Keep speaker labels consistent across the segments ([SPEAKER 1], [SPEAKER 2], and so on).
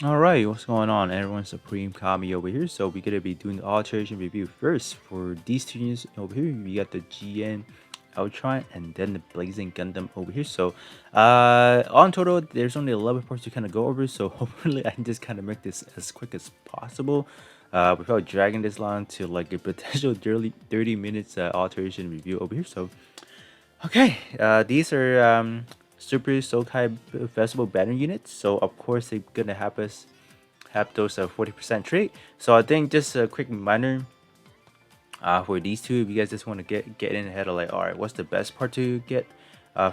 [SPEAKER 1] Alright, what's going on? Everyone, Supreme Kami over here. So we're gonna be doing the alteration review first. For these two units over here, we got the Jiyan Altron and then the Blazing Gundam over here. So on total there's only 11 parts to kind of go over, so hopefully I can just kind of make this as quick as possible without dragging this long to like a potential 30 minutes alteration review over here. So okay, these are Super Sokai Festival banner units, so of course they're gonna have those 40% trait. So I think just a quick reminder for these two, if you guys just want to get in ahead of like, all right, what's the best part to get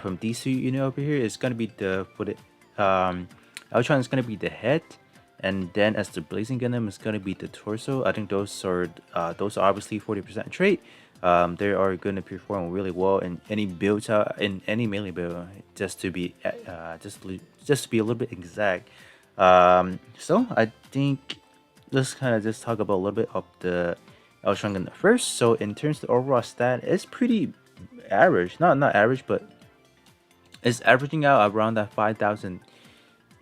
[SPEAKER 1] from these two unit over here? It's gonna be the for the Altron is gonna be the head, and then as the Blazing Gundam is gonna be the torso. I think those are obviously 40% trait. They are gonna perform really well in any builds in any melee build. Just to be just to be a little bit exact. So I think let's kind of just talk about a little bit of the Altron Gundam first. So in terms of the overall stat, it's pretty average. Not average, but it's averaging out around that 5,000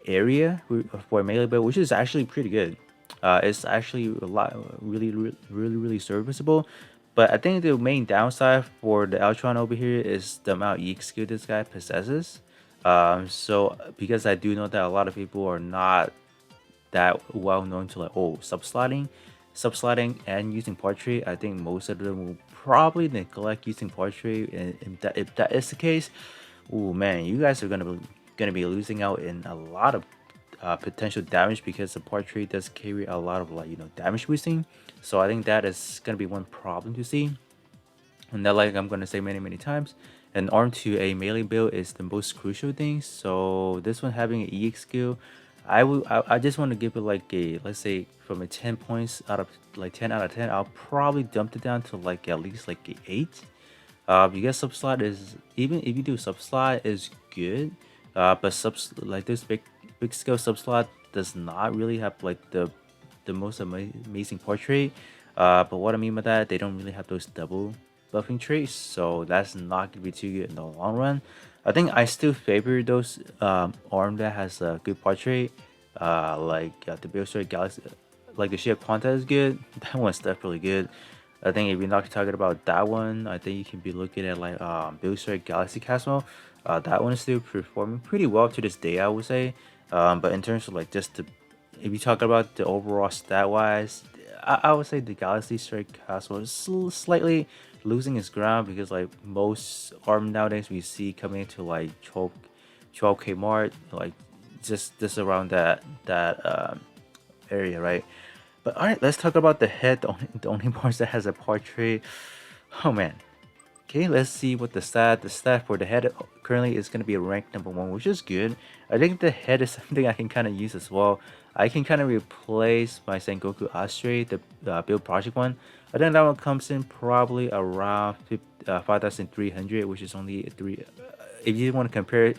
[SPEAKER 1] area for a melee build, which is actually pretty good. It's actually a lot, really serviceable. But I think the main downside for the Altron over here is the amount of EX skill this guy possesses. So because I do know that a lot of people are not that well known to like subsliding and using portrait. I think most of them will probably neglect using portrait, and if that is the case, oh man, you guys are gonna be losing out in a lot of potential damage, because the portrait does carry a lot of like damage boosting. So I think that is gonna be one problem to see. And that, like I'm gonna say many times, an arm to a melee build is the most crucial thing. So this one having an EX skill, I just want to give it like a, let's say from a 10 points out of like 10 out of 10, I'll probably dump it down to like at least like a 8. Because subslide is, even if you do subslide is good, but like this big scale subslide does not really have like the most amazing portrait. But what I mean by that, they don't really have those double buffing traits, so that's not gonna be too good in the long run. I think I still favor those arm that has a good portrait, like the Billstar Galaxy, like the Ship Quanta is good. That one's definitely good. I think if you're not talking about that one, I think you can be looking at like Billstar Galaxy Castle. That one is still performing pretty well to this day, I would say. But in terms of like just the, if you talk about the overall stat wise, I would say the Galaxy Strike Castle is slightly losing its ground, because like most arm nowadays we see coming into like 12k mark, like just around that area, right? But all right, let's talk about the head, the only part that has a portrait. Oh man. Okay, let's see what the stat for the head currently is going to be ranked number 1, which is good. I think the head is something I can kind of use as well. I can kind of replace my Sengoku Astre, the build project one. I think that one comes in probably around 5,300, which is only 3. If you want to compare it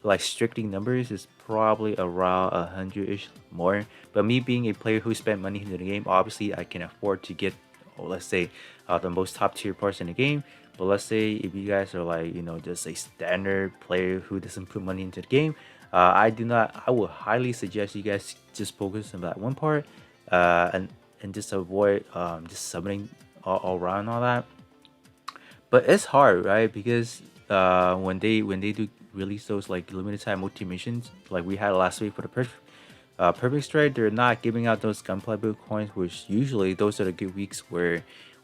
[SPEAKER 1] like strictly numbers, is probably around 100-ish more. But me being a player who spent money into the game, obviously I can afford to get, or let's say, the most top tier parts in the game. But let's say if you guys are like just a standard player who doesn't put money into the game, I would highly suggest you guys just focus on that one part, and just avoid just summoning all around all that. But it's hard, right? Because when they do release those like limited time multi missions like we had last week for the perfect strike, they're not giving out those gunplay build coins, which usually those are the good weeks where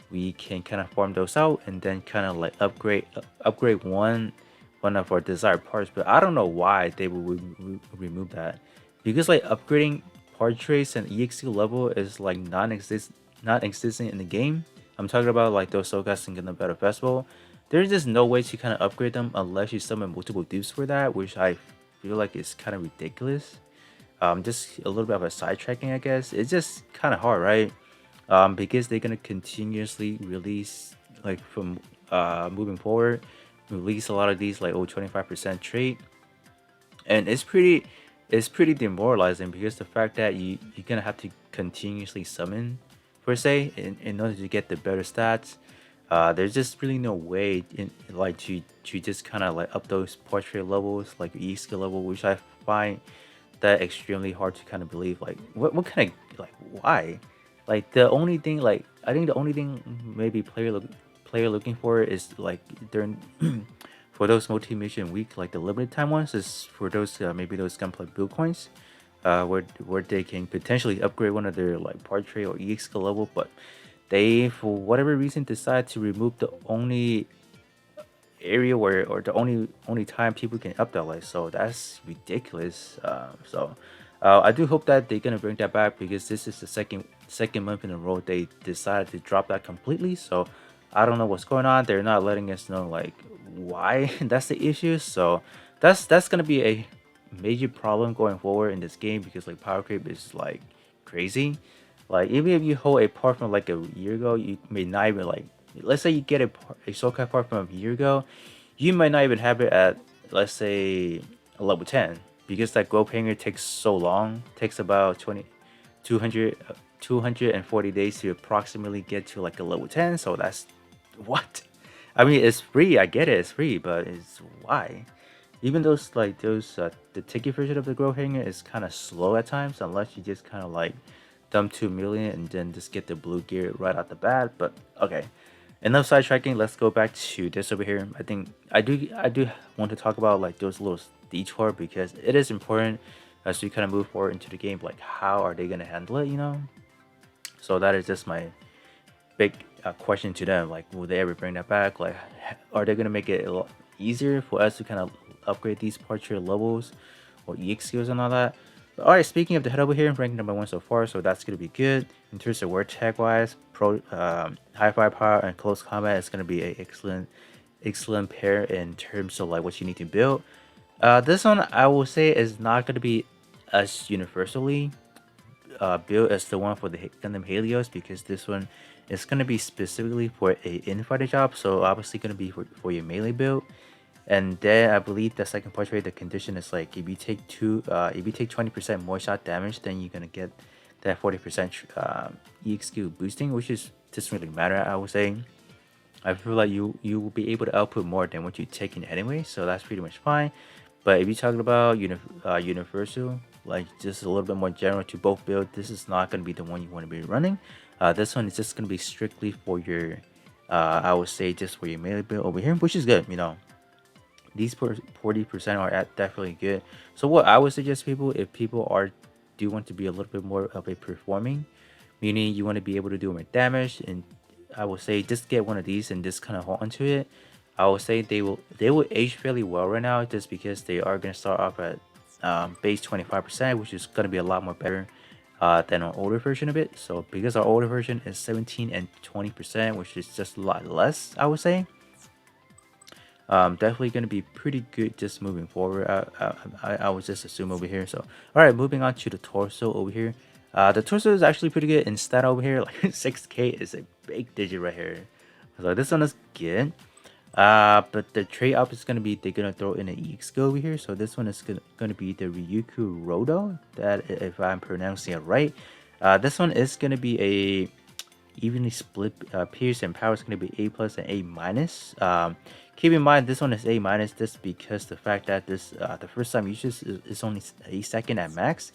[SPEAKER 1] we can kind of farm those out and then kind of like upgrade one of our desired parts. But I don't know why they will remove that, because like upgrading part trace and EXP level is like non-existent in the game. I'm talking about like those Soulcast and Gundam Battle Festival. There's just no way to kind of upgrade them unless you summon multiple dupes for that, which I feel like is kind of ridiculous. Just a little bit of a sidetracking, I guess. It's just kind of hard, right? Because they're gonna continuously release, like from moving forward, release a lot of these like 25% trait, and it's pretty demoralizing, because the fact that you're gonna have to continuously summon per se in order to get the better stats. There's just really no way in like to just kind of like up those portrait levels like E skill level, which I find that extremely hard to kind of believe. Like, what kind of like why? Like the only thing, like I think the only thing maybe player looking for is like during for those multi mission week, like the limited time ones, is for those maybe those gunplay build coins, where they can potentially upgrade one of their like part tray or EX skill level, but they for whatever reason decide to remove the only area where or the only time people can up that light. So that's ridiculous. I do hope that they're gonna bring that back because this is the second month in a row they decided to drop that completely. So I don't know what's going on. They're not letting us know like why that's the issue. So that's gonna be a major problem going forward in this game because like power creep is like crazy. Like even if you hold a part from like a year ago, you may not even like. Let's say you get a soul cat part from a year ago, you might not even have it at let's say a level 10 because that growth hanger takes so long. Takes about 240 days to approximately get to like a level 10. So that's what. I mean, it's free. I get it. It's free, but it's why. Even those like those the ticket version of the growth hanger is kind of slow at times unless you just kind of like dump 2 million and then just get the blue gear right out the bat. But okay, enough sidetracking. Let's go back to this over here. I think I do want to talk about like those little detour because it is important as we kind of move forward into the game. Like how are they gonna handle it? So that is just my big question to them. Like, will they ever bring that back? Like, are they gonna make it a lot easier for us to kind of upgrade these portrait levels or EX skills and all that? But, all right, speaking of the head over here, ranking number 1 so far, so that's gonna be good in terms of word tag wise. High firepower and close combat is gonna be a excellent pair in terms of like what you need to build. This one I will say is not gonna be as universally built as the one for the Gundam Helios because this one is going to be specifically for a infighter job, so obviously going to be for your melee build. And then I believe the second portrait, the condition is like if you take 20% more shot damage, then you're gonna get that 40% EXQ boosting, which is doesn't really matter. I would say I feel like you will be able to output more than what you're taking anyway, so that's pretty much fine. But if you're talking about universal, like just a little bit more general to both build, this is not going to be the one you want to be running. This one is just going to be strictly for your, I would say just for your melee build over here, which is good. These 40% are definitely good. So what I would suggest people, if people do want to be a little bit more of a performing, meaning you want to be able to do more damage, and I would say just get one of these and just kind of hold onto it. I would say they will age fairly well right now just because they are going to start off at base 25%, which is going to be a lot more better than our older version of it. So because our older version is 17 and 20%, which is just a lot less, I would say. Definitely going to be pretty good just moving forward. I would just assume over here. So all right, moving on to the torso over here. The torso is actually pretty good. Instead over here, like 6K is a big digit right here. So this one is good. But the trade-off is gonna be they're gonna throw in an EX skill over here. So this one is gonna be the Ryuku Rodo. That if I'm pronouncing it right. This one is gonna be a evenly split pierce and power is gonna be A plus and A minus. Keep in mind this one is A minus just because the fact that this the first time usage is only a second at max.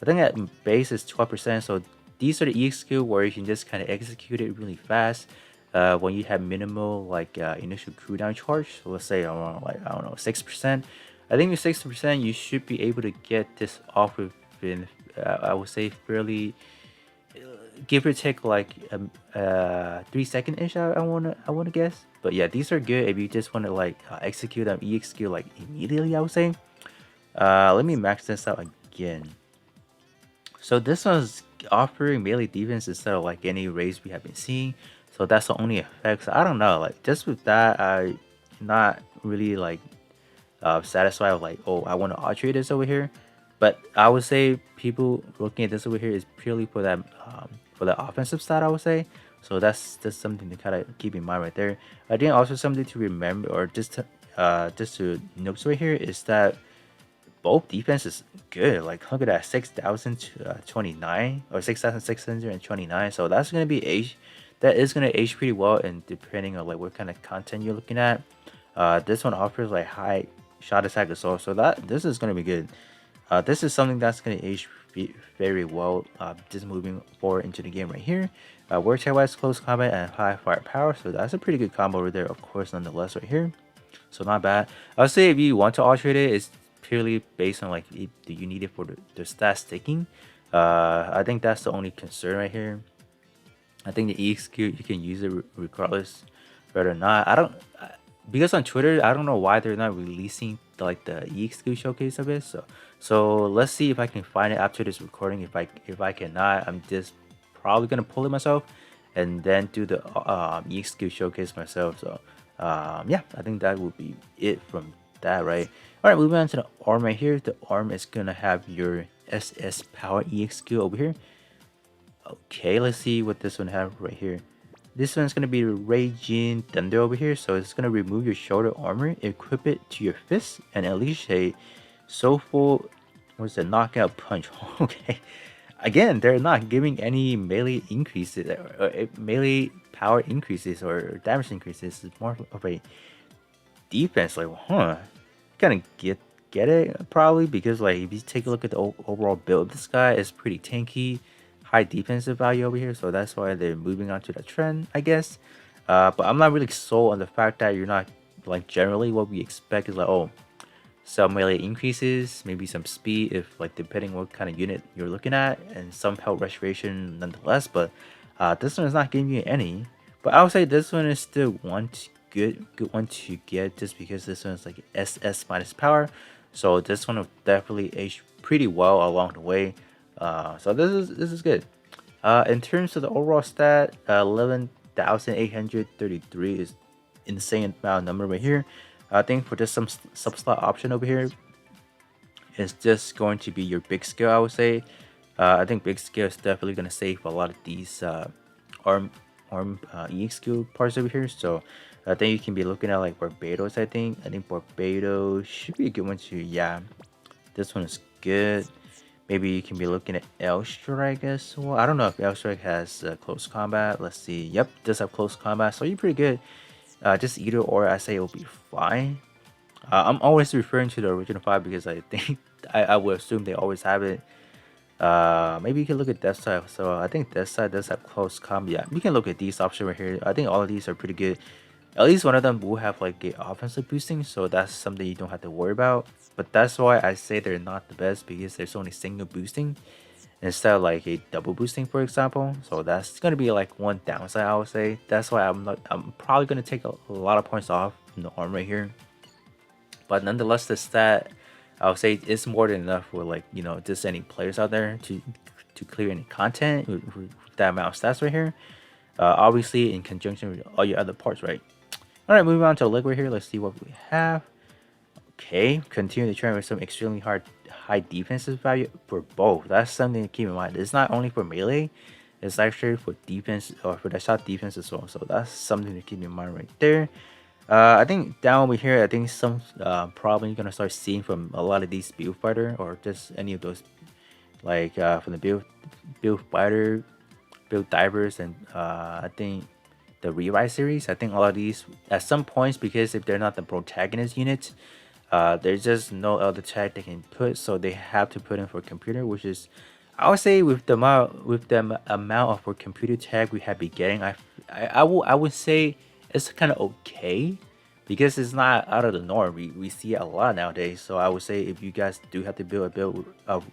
[SPEAKER 1] I think at base is 12%. So these are the EX skill where you can just kind of execute it really fast. When you have minimal like initial cooldown charge, so let's say around like I don't know 6%. I think with 6% you should be able to get this off within I would say fairly give or take like 3 second ish. I wanna guess, but yeah, these are good if you just want to like execute an EX skill like immediately. I would say. Let me max this out again. So this one's offering melee defense instead of like any raise we have been seeing. So that's the only effect. So I don't know, like just with that, I not really like satisfied with like, oh, I want to alterate this over here. But I would say people looking at this over here is purely for that offensive stat, I would say. So that's something to kind of keep in mind right there. I think also something to remember or just to note right here is that both defense is good. Like look at that, 6,029 or 6,629. So that's gonna be age. That is gonna age pretty well, and depending on like what kind of content you're looking at. This one offers like high shot attack assault, so this is gonna be good. This is something that's going to age very well, just moving forward into the game right here. Word check wise, close combat, and high firepower, so that's a pretty good combo right there, of course, nonetheless, right here. So not bad. I'll say if you want to alterate it, it's purely based on like do you need it for the stat sticking. I think that's the only concern right here. I think the EXQ you can use it regardless, whether or not. I don't because on Twitter I don't know why they're not releasing like the EXQ showcase of it. So let's see if I can find it after this recording. If I cannot, I'm just probably gonna pull it myself and then do the EXQ showcase myself. So yeah, I think that would be it from that, right? All right, moving on to the arm right here. The arm is gonna have your SS Power EXQ over here. Okay, let's see what this one have right here. This one's gonna be Jiyan Thunder over here, so it's gonna remove your shoulder armor, equip it to your fist, and unleash a soulful, what's the knockout punch? Okay, again, they're not giving any melee increases, or melee power increases or damage increases. It's more of a defense. Like, huh? Kind of get it probably because like if you take a look at the overall build, this guy is pretty tanky, high defensive value over here, so that's why they're moving on to the trend, I guess. But I'm not really sold on the fact that you're not like generally what we expect is like, oh, some melee increases, maybe some speed if like depending what kind of unit you're looking at, and some health restoration nonetheless. But this one is not giving you any. But I would say this one is still good one to get just because this one is like SS minus power. So this one will definitely age pretty well along the way. So this is good. In terms of the overall stat, 11,833 is insane amount number right here. I think for just some sub-slot option over here, it's just going to be your big scale, I would say. I think big scale is definitely going to save a lot of these arm EXQ parts over here. So I think you can be looking at like Barbados. I think Barbados should be a good one too. Yeah, this one is good. Maybe you can be looking at L Strike as well. I don't know if L Strike has close combat. Let's see. Yep, does have close combat, so you're pretty good. Just either or, I say it'll be fine. I'm always referring to the original 5 because I think I would assume they always have it. Maybe you can look at Death Side. So I think Death Side does have close combat. Yeah, you can look at these options right here. I think all of these are pretty good. At least one of them will have like a offensive boosting, so that's something you don't have to worry about. But that's why I say they're not the best, because there's only single boosting instead of like a double boosting, for example. So that's gonna be like one downside, I would say. That's why I'm probably gonna take a lot of points off from the arm right here. But nonetheless, the stat, I would say it's more than enough for like, you know, just any players out there to clear any content with that amount of stats right here. Obviously in conjunction with all your other parts, right? All right, moving on to a leg right here. Let's see what we have. Okay, continue the trend with some extremely high defensive value for both. That's something to keep in mind. It's not only for melee, it's actually for defense, or for the shot defense as well. So that's something to keep in mind right there. I think down over here, I think some probably gonna start seeing from a lot of these build fighter, or just any of those like from the build fighter, build divers, and I think the Rewrite series. I think all of these at some points, because if they're not the protagonist units, there's just no other tag they can put, so they have to put in for computer, which is, I would say, with the amount of for computer tag we have been getting, I would say it's kind of okay, because it's not out of the norm. We see it a lot nowadays. So I would say if you guys do have to build a build of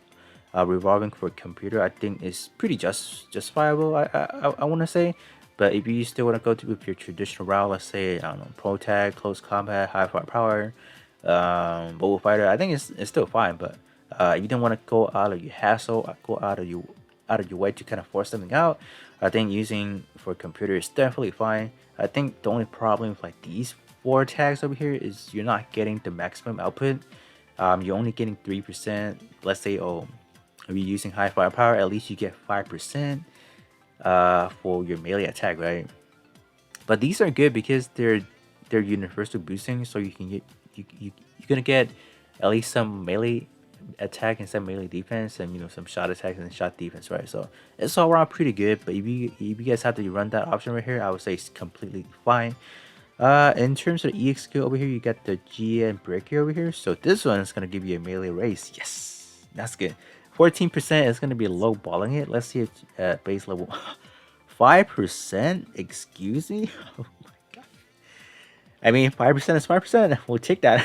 [SPEAKER 1] revolving for computer, I think it's pretty justifiable. I want to say. But if you still want to go with your traditional route, let's say, I don't know, pro tag, close combat, high firepower, mobile fighter, I think it's still fine. But if you don't want to go out of your hassle, go out of your way to kind of force something out, I think using for computer is definitely fine. I think the only problem with like these 4 tags over here is you're not getting the maximum output. You're only getting 3%. Let's say, oh, if you're using high firepower, at least you get 5%. For your melee attack, right? But these are good because they're universal boosting, so you can get you're gonna get at least some melee attack and some melee defense, and you know, some shot attacks and shot defense, right? So it's all around pretty good. But if you guys have to run that option right here, I would say it's completely fine. In terms of the EX skill over here, you got the Jiyan breaker over here. So this one is gonna give you a melee race. Yes, That's good. 14% is gonna be low balling it. Let's see it at base level. 5%? Excuse me? Oh my god. I mean, 5% is 5%. We'll take that.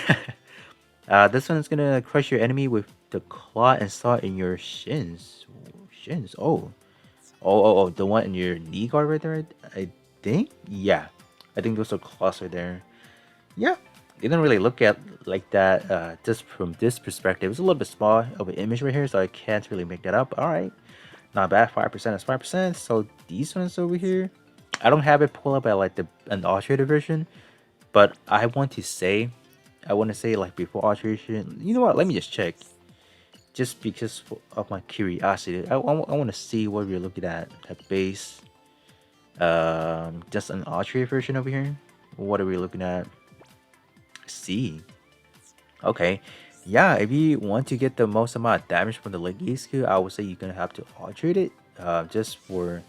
[SPEAKER 1] This one is gonna crush your enemy with the claw and saw in your shins. Shins. Oh, the one in your knee guard right there. I think. Yeah, I think those are claws right there. Yeah, didn't really look at like that just from this perspective. It's a little bit small of an image right here, so I can't really make that up. All right, not bad. 5% is 5%. So these ones over here, I don't have it pulled up at like an altered version, but I want to say like before alteration. You know what? Let me just check, just because of my curiosity. I want to see what we're looking at base. Just an altered version over here. What are we looking at? C. Okay. Yeah, if you want to get the most amount of damage from the Legacy skill, I would say you're gonna have to alter it, just for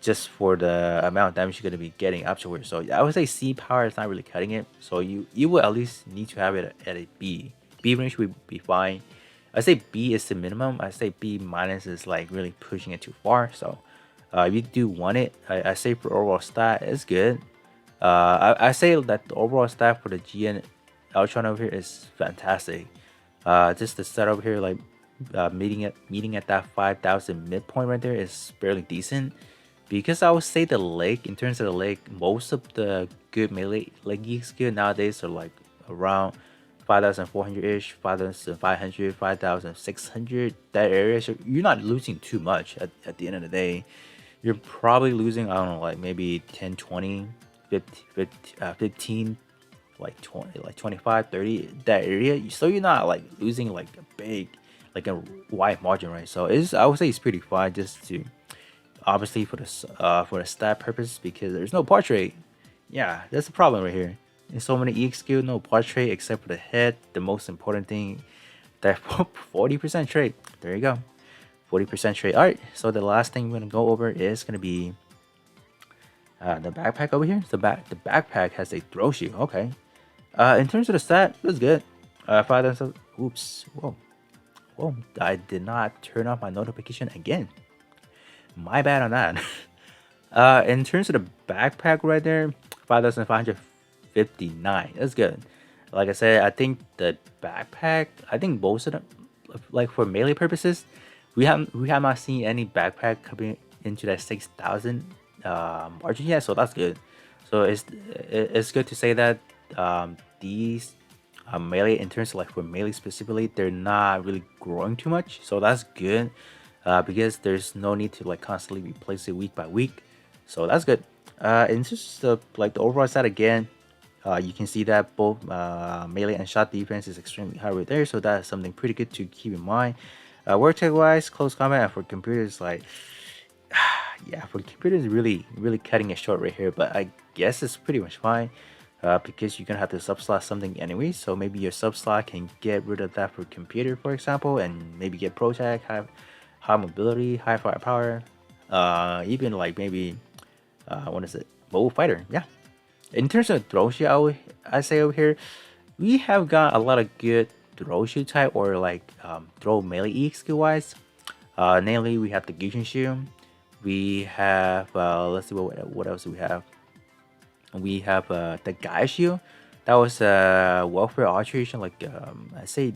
[SPEAKER 1] the amount of damage you're gonna be getting afterwards. So I would say C power is not really cutting it. So you will at least need to have it at a B. B range would be fine. I say B is the minimum. I say B minus is like really pushing it too far. So if you do want it, I say for overall stat, it's good. I say that the overall stat for the Jiyan Altron over here is fantastic. Just the set over here, like meeting at that 5,000 midpoint right there is fairly decent. Because I would say the leg, in terms of the leg, most of the good melee leg skill nowadays are like around 5,400 ish, 5,500, 5,600, that area. So you're not losing too much at the end of the day. You're probably losing, I don't know, like maybe 10, 20, 15, like 20, like 25, 30, that area. So you're not like losing like a big, like a wide margin, right? So it's, I would say it's pretty fine, just to obviously for the stat purpose, because there's no portrait. Yeah, that's the problem right here. In so many EX skill, no portrait except for the head. The most important thing, that 40% trait. There you go, 40% trait. All right, so the last thing we're gonna go over is gonna be the backpack over here. The backpack has a throw shield. Okay. In terms of the stat, that's good. 5,000. Oops. Whoa. I did not turn off my notification again. My bad on that. In terms of the backpack right there, 5,559. That's good. Like I said, I think the backpack, I think most of them, like for melee purposes, we have not seen any backpack coming into that 6,000 margin yet, so that's good. So it's good to say that these melee, in terms of like for melee specifically, they're not really growing too much, so that's good. Because there's no need to like constantly replace it week by week, so that's good. And just like the overall stat again, you can see that both melee and shot defense is extremely high right there, so that's something pretty good to keep in mind. Word tech wise, close combat, and for computers, like yeah, for computers, really cutting it short right here, but I guess it's pretty much fine. Because you're gonna have to sub slot something anyway, so maybe your sub slot can get rid of that for computer, for example, and maybe get pro tech, have high mobility, high firepower, even like maybe what is it, mobile fighter. Yeah. In terms of throw shield, I say over here, we have got a lot of good throw shield type, or like throw melee EX skill wise. Namely, we have the Gushin shield. We have let's see what else do we have. We have the Gaia shield. That was welfare alteration, like I say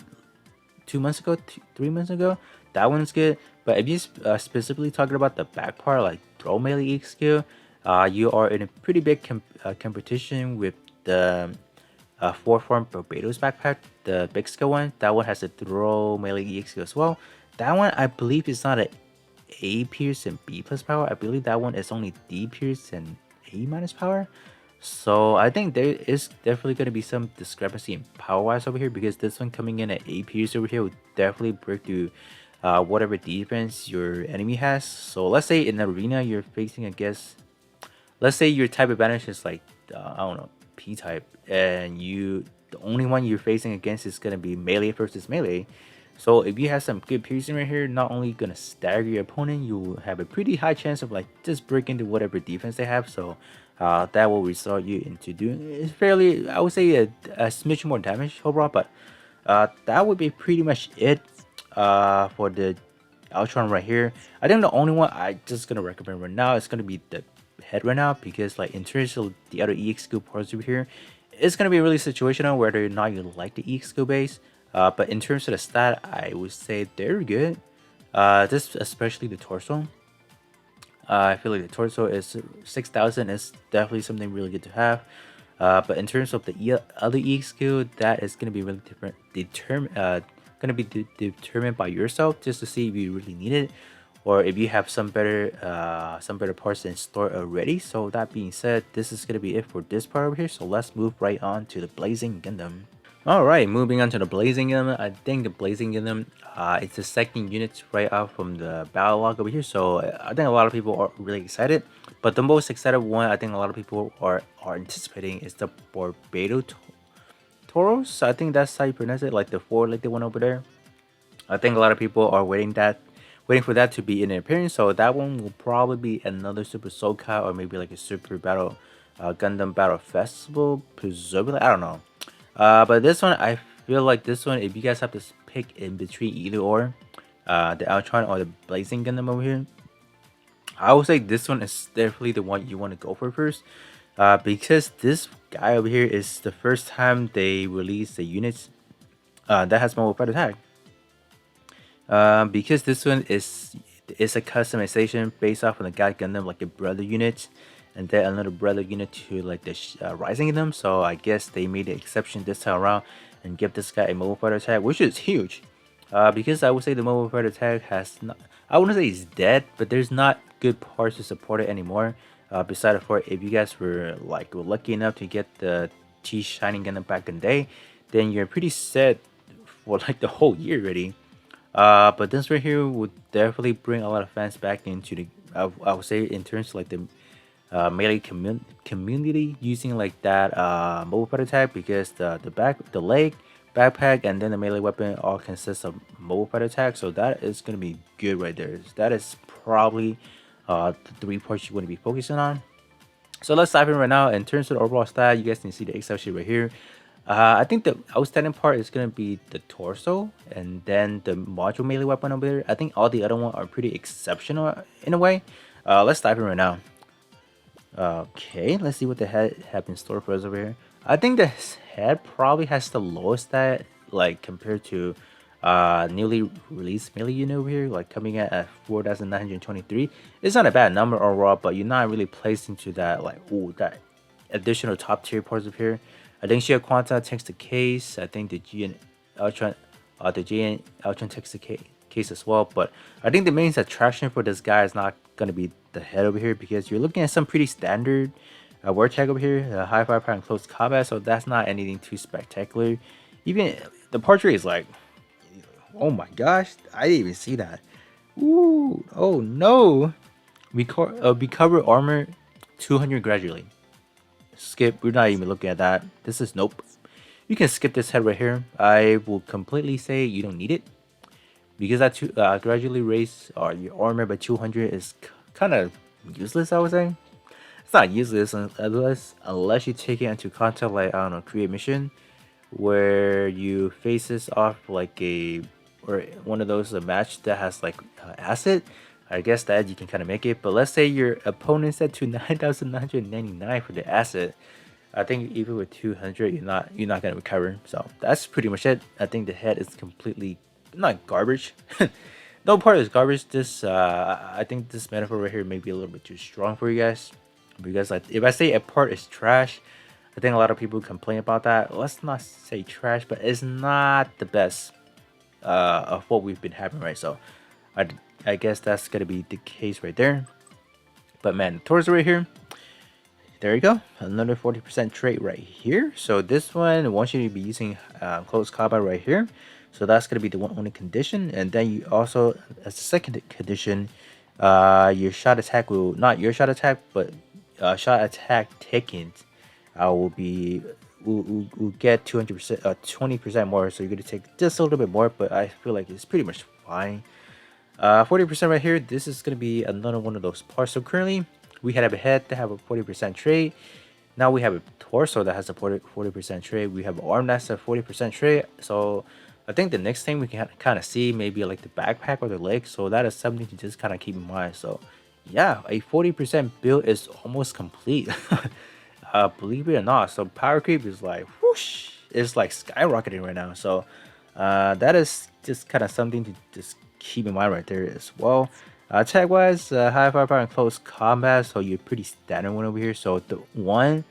[SPEAKER 1] 2 months ago, 3 months ago. That one's good. But if you specifically talking about the back part, like throw melee EX skill, you are in a pretty big competition with the 4-form Barbados backpack, the big skill one. That one has a throw melee EX skill as well. That one, I believe, is not an A pierce and B plus power. I believe that one is only D pierce and A minus power. So I think there is definitely going to be some discrepancy in power wise over here, because this one coming in at A pierce over here will definitely break through whatever defense your enemy has. So let's say in the arena you're facing against, let's say your type advantage is like I don't know, P type, and the only one you're facing against is gonna be melee versus melee. So if you have some good piercing right here, not only gonna stagger your opponent, you have a pretty high chance of like just breaking into whatever defense they have. So that will result you into doing, it's fairly, I would say, a smidge more damage overall. But that would be pretty much it. for the Altron right here. I think the only one I just gonna recommend right now is gonna be the head right now, because like in terms of the other EX skill parts over here, it's gonna be really situational whether or not you like the EX skill base. But in terms of the stat, I would say they're good. This especially the torso. I feel like the torso is 6,000 is definitely something really good to have. But in terms of the other EX skill, that is going to be really different. Going to be determined by yourself, just to see if you really need it, or if you have some better parts in store already. So that being said, this is going to be it for this part over here. So let's move right on to the Blazing Gundam. Alright, moving on to the Blazing Gundam. I think the Blazing Gundam, it's the second unit right out from the battle log over here. So I think a lot of people are really excited. But the most excited one I think a lot of people are anticipating is the Barbados Toros. I think that's how you pronounce it, like the four like the one over there. I think a lot of people are waiting for that to be in appearance. So that one will probably be another Super Soul-Ka, or maybe like a Super Battle Gundam Battle Festival, presumably. I don't know. But this one, I feel like this one, if you guys have to pick in between either or, the Altron or the Blazing Gundam over here, I would say this one is definitely the one you want to go for first. Because this guy over here is the first time they release the units that has mobile fighter tag. Because this one is a customization based off of the God Gundam, like a brother unit, and then another brother unit to like the Rising Gundam. So I guess they made the exception this time around and give this guy a mobile fighter tag, which is huge. Because I would say the mobile fighter tag has not, I wouldn't say it's dead, but there's not good parts to support it anymore. Besides for if you guys were lucky enough to get the T Shining Gundam back in the day, then you're pretty set for like the whole year already. But this right here would definitely bring a lot of fans back into the, I would say, in terms of like the melee community using like that mobile fighter tag, because the leg, backpack, and then the melee weapon all consist of mobile fighter tag. So that is gonna be good right there. That is probably the 3 parts you want to be focusing on. So let's dive in right now. In terms of the overall style, you guys can see the Excel sheet right here. I think the outstanding part is going to be the torso, and then the module melee weapon over there. I think all the other ones are pretty exceptional in a way. Let's dive in right now. Okay, let's see what the head have in store for us over here. I think the head probably has the lowest stat, like compared to newly released melee unit over here, like coming at 4,923. It's not a bad number overall, but you're not really placed into that that additional top tier parts over here. I think Shia Quanta takes the case. I think the Jiyan Altron takes the case as well. But I think the main attraction for this guy is not going to be the head over here, because you're looking at some pretty standard word tag over here, high firepower and close combat. So that's not anything too spectacular. Even the portrait is like, oh my gosh, I didn't even see that. Ooh, oh no. We cover armor 200 gradually. Skip, we're not even looking at that. This is nope. You can skip this head right here. I will completely say you don't need it, because that gradually raise your armor by 200 is kind of useless. I would say it's not useless unless you take it into content, like I don't know, create mission where you face this off like or one of those match that has like acid. I guess that you can kind of make it, but let's say your opponent set to 9,999 for the asset. I think even with 200, you're not gonna recover. So that's pretty much it. I think the head is completely not garbage. No part is garbage. This I think this metaphor right here may be a little bit too strong for you guys, because like if I say a part is trash, I think a lot of people complain about that. Let's not say trash, but it's not the best of what we've been having, right? So I guess that's gonna be the case right there. But man, the torso right here, there you go, another 40% trait right here. So this one wants you to be using close combat right here. So that's gonna be the only condition. And then you also, as the second condition, your shot attack will, not your shot attack, but shot attack taken will get 200%, 20% more. So you're gonna take just a little bit more, but I feel like it's pretty much fine. 40% right here. This is gonna be another one of those parts. So currently we have a head that have a 40% trait. Now we have a torso that has a 40% trait. We have an arm that's a 40% trait. So I think the next thing we can kind of see maybe like the backpack or the leg. So that is something to just kind of keep in mind. So yeah, a 40% build is almost complete. Believe it or not. So power creep is like whoosh, it's like skyrocketing right now. So that is just kind of something to just keep in mind right there as well. Attack wise, high firepower and close combat, so you're pretty standard one over here. So the one,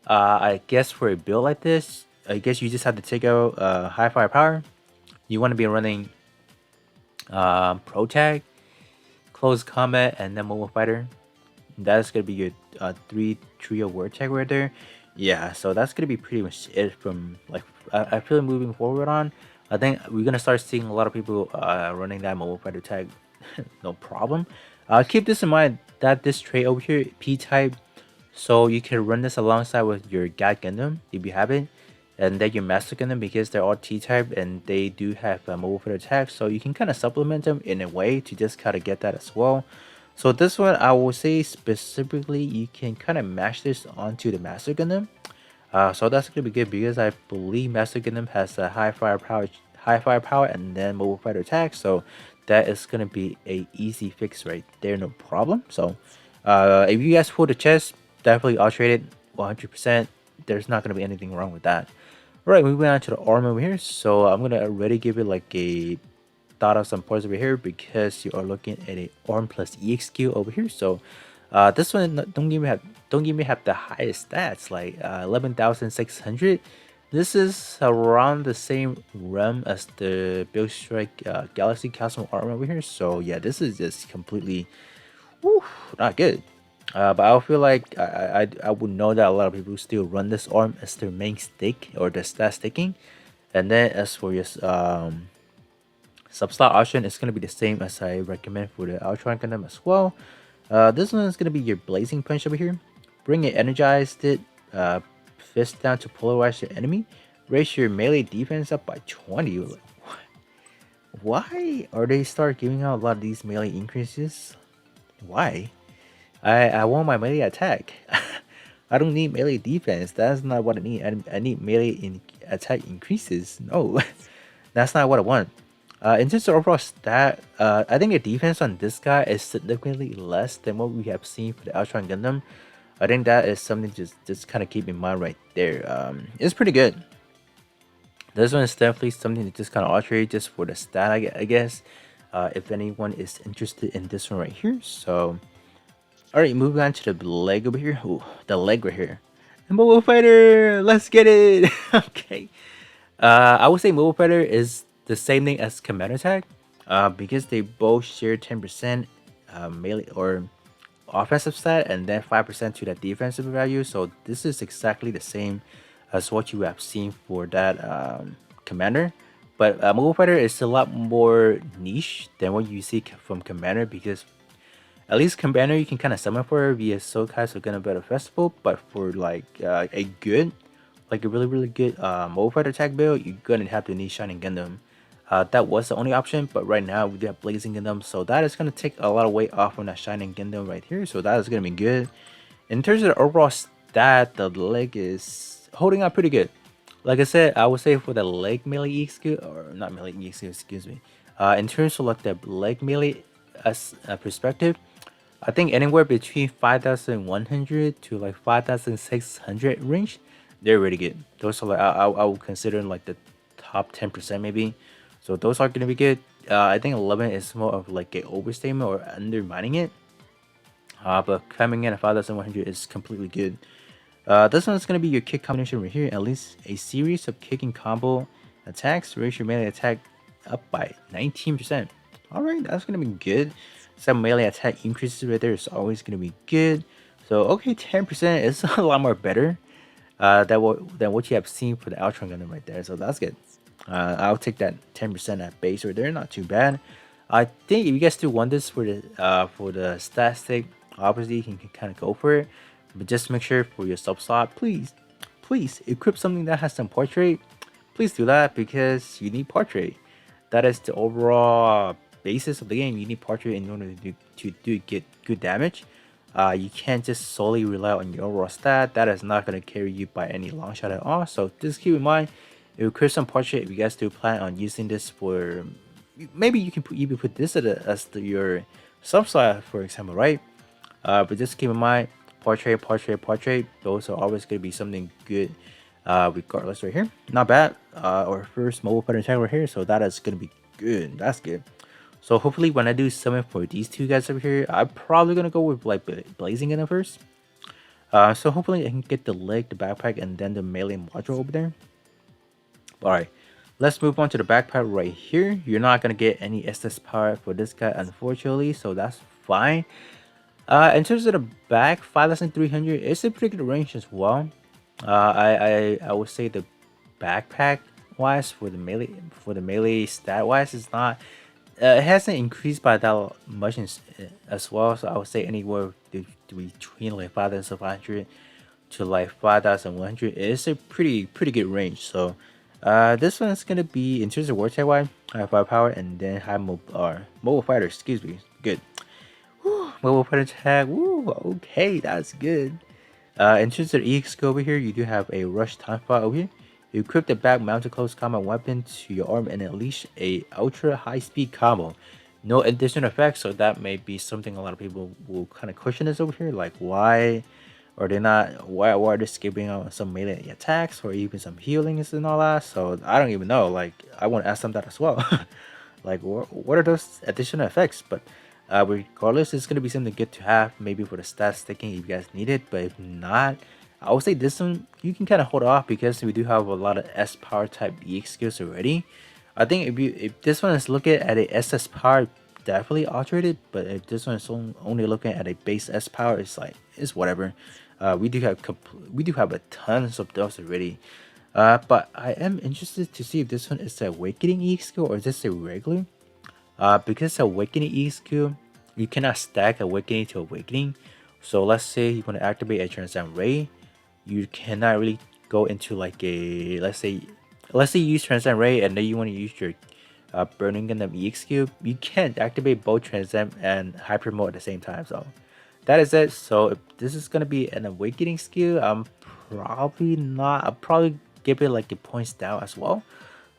[SPEAKER 1] I guess for a build like this, I guess you just have to take out high firepower. You want to be running pro tag, close combat, and then mobile fighter. That's gonna be your three trio word tag right there. Yeah, so that's gonna be pretty much it from like I feel moving forward on. I think we're gonna start seeing a lot of people running that mobile fighter tag, no problem. Keep this in mind that this trait over here, P type, so you can run this alongside with your Gat Gundam if you have it, and then your Master Gundam because they're all T type and they do have a mobile fighter attack, so you can kind of supplement them in a way to just kind of get that as well. So this one, I will say specifically, you can kind of match this onto the Master Gundam. So that's gonna be good because I believe Master Gundam has a high firepower, and then mobile fighter attack. So that is gonna be a easy fix right there, no problem. So if you guys pull the chest, definitely alterate it 100%. There's not gonna be anything wrong with that. All right, moving on to the arm over here. So I'm gonna already give it like a thought of some parts over here because you are looking at a ARM plus EXQ over here. So this one don't give me have the highest stats like 11,600. This is around the same realm as the Build Strike Galaxy Castle armor over here. So yeah, this is just completely not good. But I feel like I would know that a lot of people still run this arm as their main stick or the stat sticking. And then as for your sub-slot option, it's going to be the same as I recommend for the Altron Gundam as well. This one is going to be your Blazing Punch over here. Bring it energized it, fist down to polarize your enemy. Raise your melee defense up by 20. Why are they start giving out a lot of these melee increases? Why? I want my melee attack. I don't need melee defense. That's not what I need. I need melee attack increases. No, that's not what I want. In terms of overall stat, I think the defense on this guy is significantly less than what we have seen for the Altron Gundam. I think that is something to just kind of keep in mind right there. It's pretty good. This one is definitely something to just kind of alterate just for the stat, I guess. If anyone is interested in this one right here. So, alright, moving on to the leg over here. Ooh, the leg right here. The Mobile Fighter! Let's get it! Okay. I would say Mobile Fighter is the same thing as Command Attack, because they both share 10% melee or offensive stat and then 5% to that defensive value. So this is exactly the same as what you have seen for that Commander. But Mobile Fighter is a lot more niche than what you see from Commander because at least Commander you can kind of summon for via Sokai Sogana Battle Festival, but for like a good, like a really good Mobile Fighter attack build, you're gonna have to need Shining Gundam. That was the only option, but right now we have Blazing Gundam, so that is gonna take a lot of weight off on that Shining Gundam right here. So that is gonna be good. In terms of the overall stat, the leg is holding up pretty good. Like I said, I would say for the leg melee EXQ, or not melee EXQ, excuse me. In terms of like the leg melee as a perspective, I think anywhere between 5,100 to like 5,600 range, they're really good. Those are like I would consider like the top 10% maybe. So those are gonna be good. I think 11 is more of like a overstatement or undermining it. But coming in at 5,100 is completely good. This one's gonna be your kick combination right here. At least a series of kicking combo attacks raise your melee attack up by 19%. All right, that's gonna be good. Some melee attack increases right there is always gonna be good. So okay, 10% is a lot more better than what you have seen for the Altron Gundam right there. So that's good. I'll take that 10% at base right there. Not too bad. I think if you guys still want this for the stat stick, obviously you can kind of go for it. But just make sure for your sub slot, please equip something that has some portrait. Please do that because you need portrait. That is the overall basis of the game. You need portrait in order to get good damage. You can't just solely rely on your overall stat. That is not going to carry you by any long shot at all. So just keep in mind, It will create some portrait if you guys do plan on using this for. Maybe you can even put this your sub slot, for example, right? But just keep in mind, portrait. Those are always going to be something good, regardless. Right here, not bad. Our first mobile pattern tag right here, so that is going to be good. That's good. So hopefully, when I do summon for these two guys over here, I'm probably gonna go with like Blazing Gundam first. So hopefully I can get the leg, the backpack, and then the melee module over there. Alright, let's move on to the backpack right here. You're not gonna get any SS power for this guy, unfortunately, so that's fine. In terms of the back, 5300, it's a pretty good range as well. I would say the backpack wise for the melee stat wise is not. It hasn't increased by that much as well, so I would say anywhere between like 5500 to like 5100 is a pretty good range. So this one is gonna be, in terms of word type wise, high firepower and then high mobile fighter. Excuse me, good. Whew, mobile fighter tag. Woo, okay, that's good. In terms of EX skill over here, you do have a rush time spot over here. You equip the back mounted close combat weapon to your arm and unleash a ultra high speed combo. No additional effects, so that may be something a lot of people will kind of question this over here. Like, why are they not? Why are they skipping out some melee attacks or even some healings and all that? So I don't even know. Like, I want to ask them that as well. Like, what are those additional effects? But regardless, it's gonna be something good to have, maybe for the stat sticking if you guys need it. But if not, I would say this one you can kind of hold off because we do have a lot of S power type EX skills already. I think if this one is looking at a SS power, definitely alterate it. But if this one is only looking at a base S power, it's whatever. We do have a tons of those already. But I am interested to see if this one is a awakening EX skill or is this a regular. Because awakening EX skill, you cannot stack awakening to awakening. So let's say you want to activate a transcend ray, you cannot really go into like a let's say you use transcend ray and then you want to use your burning Gundam EX skill. You can't activate both transcend and hyper mode at the same time. So that is it. So if this is gonna be an awakening skill, I'm probably not. I'll probably give it like a points down as well.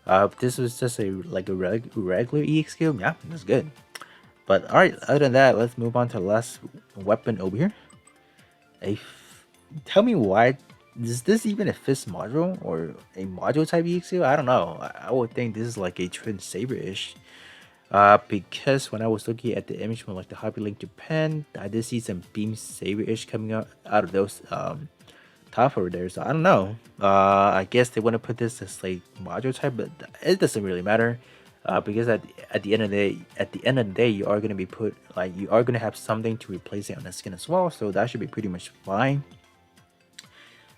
[SPEAKER 1] If this was just a regular EX skill, yeah, that's good. But alright, other than that, let's move on to the last weapon over here. Tell me why, is this even a fist module or a module type EX skill? I don't know. I would think this is like a twin saber-ish. Because when I was looking at the image from like the Hyperlink Japan, I did see some beam saber-ish coming out of those top over there. So I don't know. I guess they want to put this as like module type, but it doesn't really matter. Because at the end of the day, you are gonna have something to replace it on the skin as well. So that should be pretty much fine.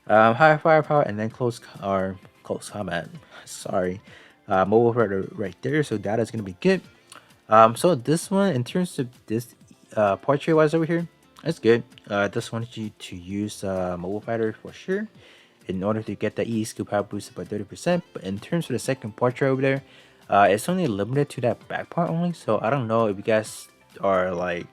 [SPEAKER 1] High firepower and then close combat. Sorry, mobile fighter right there. So that is gonna be good. So this one, in terms of this portrait wise over here, that's good. Just wanted you to use mobile fighter for sure in order to get the EX skill power boosted by 30%. But in terms of the second portrait over there, it's only limited to that back part only. So I don't know if you guys are like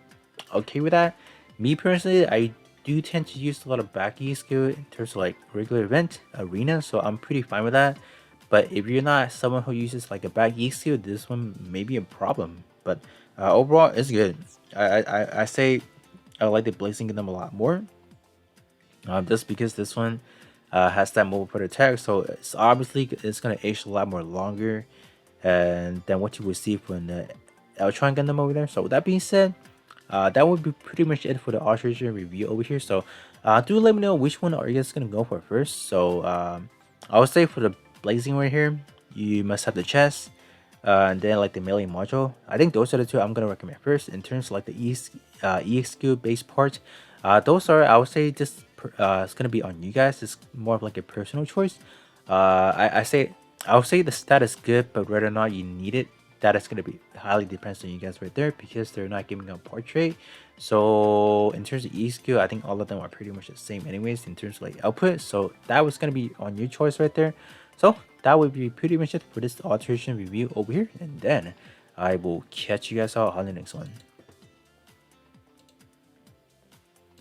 [SPEAKER 1] okay with that. Me personally, I do tend to use a lot of back EX skill in terms of like regular event arena, so I'm pretty fine with that. But if you're not someone who uses like a back EX skill, this one may be a problem. But overall, it's good. I say I like the Blazing Gundam a lot more. Just because this one has that mobile put attack, so it's gonna age a lot more longer and than what you would see from the Altron Gundam over there. So with that being said, that would be pretty much it for the Alteration review over here. So do let me know which one are you guys gonna go for first. So I would say for the Blazing right here, you must have the chest. And then like the melee module, I think those are the two I'm gonna recommend first. In terms of like the EX skill based parts, those are, I would say, just it's gonna be on you guys. It's more of like a personal choice. I would say the stat is good, but whether or not you need it, that is gonna be highly depends on you guys right there, because they're not giving up portrait. So in terms of EX skill, I think all of them are pretty much the same anyways in terms of like output. So that was gonna be on your choice right there. So that would be pretty much it for this alteration review over here, and then I will catch you guys all on the next one.